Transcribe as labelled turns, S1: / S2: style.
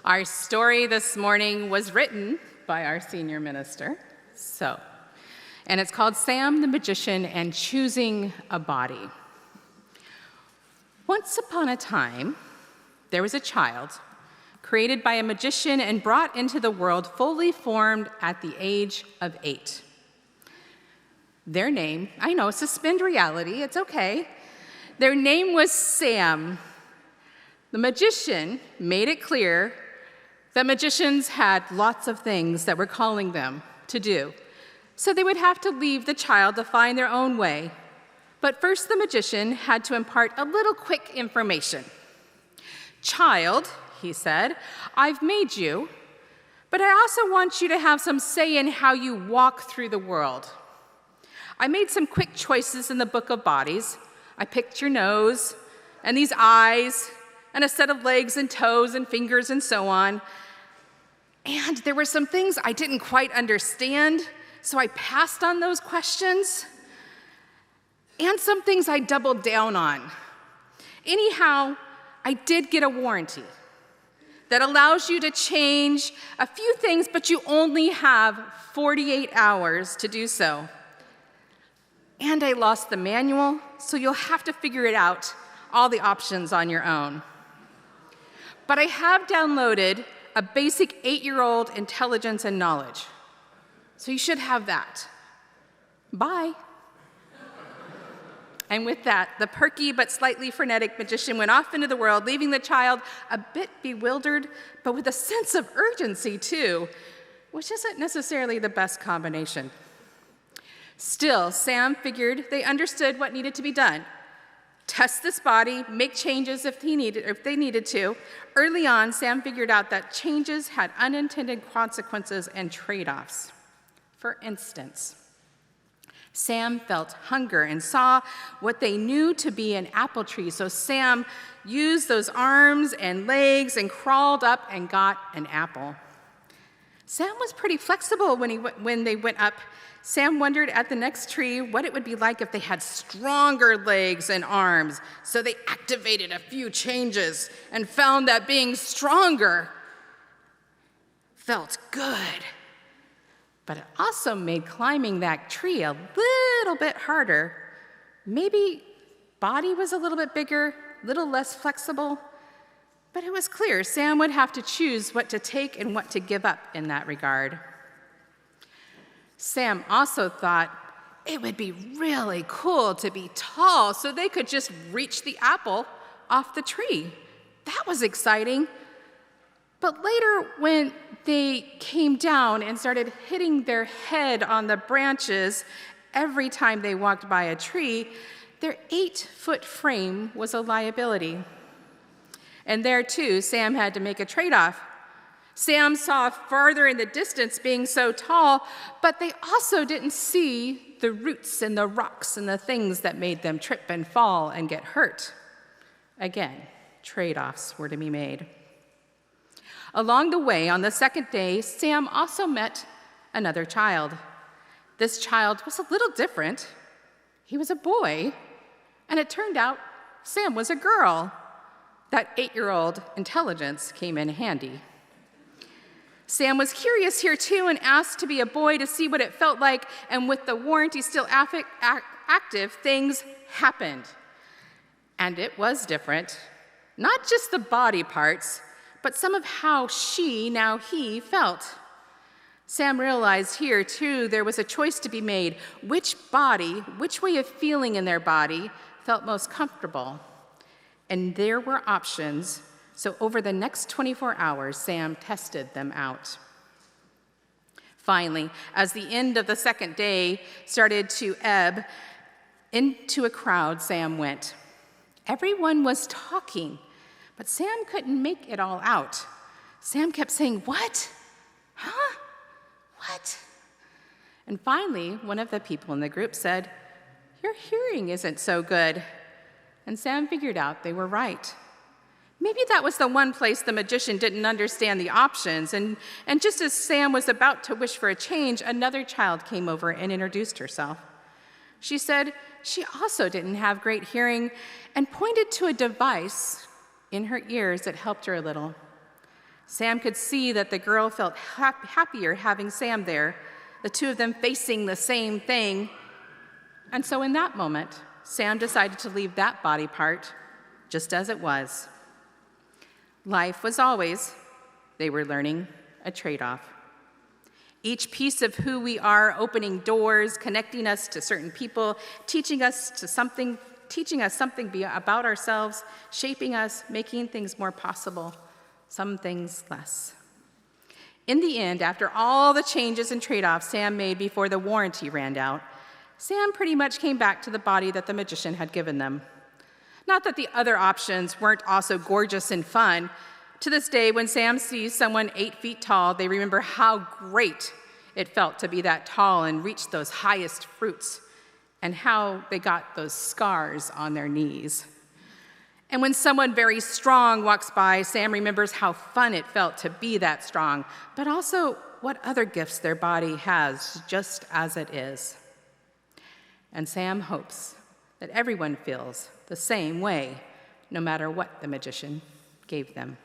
S1: Our story this morning was written by our senior minister, and it's called Sam the Magician and Choosing a Body. Once upon a time, there was a child created by a magician and brought into the world fully formed at the age of 8. Their name, I know, suspend reality, it's okay. Their name was Sam. The magician made it clear that magicians had lots of things that were calling them to do, so they would have to leave the child to find their own way. But first, the magician had to impart a little quick information. Child, he said, I've made you, but I also want you to have some say in how you walk through the world. I made some quick choices in the book of bodies. I picked your nose, and these eyes, and a set of legs and toes and fingers and so on. And there were some things I didn't quite understand, so I passed on those questions. And some things I doubled down on. Anyhow, I did get a warranty that allows you to change a few things, but you only have 48 hours to do so. And I lost the manual, so you'll have to figure it out, all the options on your own. But I have downloaded a basic 8-year-old intelligence and knowledge, so you should have that. Bye. And with that, the perky but slightly frenetic magician went off into the world, leaving the child a bit bewildered, but with a sense of urgency, too, which isn't necessarily the best combination. Still, Sam figured they understood what needed to be done. Test this body, make changes if they needed to. Early on, Sam figured out that changes had unintended consequences and trade-offs. For instance, Sam felt hunger and saw what they knew to be an apple tree. So Sam used those arms and legs and crawled up and got an apple. Sam was pretty flexible when they went up. Sam wondered at the next tree what it would be like if they had stronger legs and arms. So they activated a few changes and found that being stronger felt good. But it also made climbing that tree a little bit harder. Maybe body was a little bit bigger, a little less flexible, but it was clear Sam would have to choose what to take and what to give up in that regard. Sam also thought it would be really cool to be tall so they could just reach the apple off the tree. That was exciting. But later, when they came down and started hitting their head on the branches every time they walked by a tree, their 8-foot frame was a liability. And there, too, Sam had to make a trade-off. Sam saw farther in the distance being so tall, but they also didn't see the roots and the rocks and the things that made them trip and fall and get hurt. Again, trade-offs were to be made. Along the way, on the second day, Sam also met another child. This child was a little different. He was a boy, and it turned out Sam was a girl. That 8-year-old intelligence came in handy. Sam was curious here, too, and asked to be a boy to see what it felt like, and with the warranty still active, things happened. And it was different. Not just the body parts, but some of how she, now he, felt. Sam realized here, too, there was a choice to be made. Which body, which way of feeling in their body felt most comfortable? And there were options. So over the next 24 hours, Sam tested them out. Finally, as the end of the second day started to ebb, into a crowd Sam went. Everyone was talking, but Sam couldn't make it all out. Sam kept saying, "What? Huh? What?" And finally, one of the people in the group said, "Your hearing isn't so good." And Sam figured out they were right. Maybe that was the one place the magician didn't understand the options, and just as Sam was about to wish for a change, another child came over and introduced herself. She said she also didn't have great hearing and pointed to a device in her ears that helped her a little. Sam could see that the girl felt happier having Sam there, the two of them facing the same thing. And so in that moment, Sam decided to leave that body part just as it was. Life was always, they were learning, a trade-off. Each piece of who we are, opening doors, connecting us to certain people, teaching us something about ourselves, shaping us, making things more possible, some things less. In the end, after all the changes and trade-offs Sam made before the warranty ran out, Sam pretty much came back to the body that the magician had given them. Not that the other options weren't also gorgeous and fun. To this day, when Sam sees someone 8 feet tall, they remember how great it felt to be that tall and reach those highest fruits, and how they got those scars on their knees. And when someone very strong walks by, Sam remembers how fun it felt to be that strong, but also what other gifts their body has just as it is. And Sam hopes that everyone feels the same way, no matter what the magician gave them.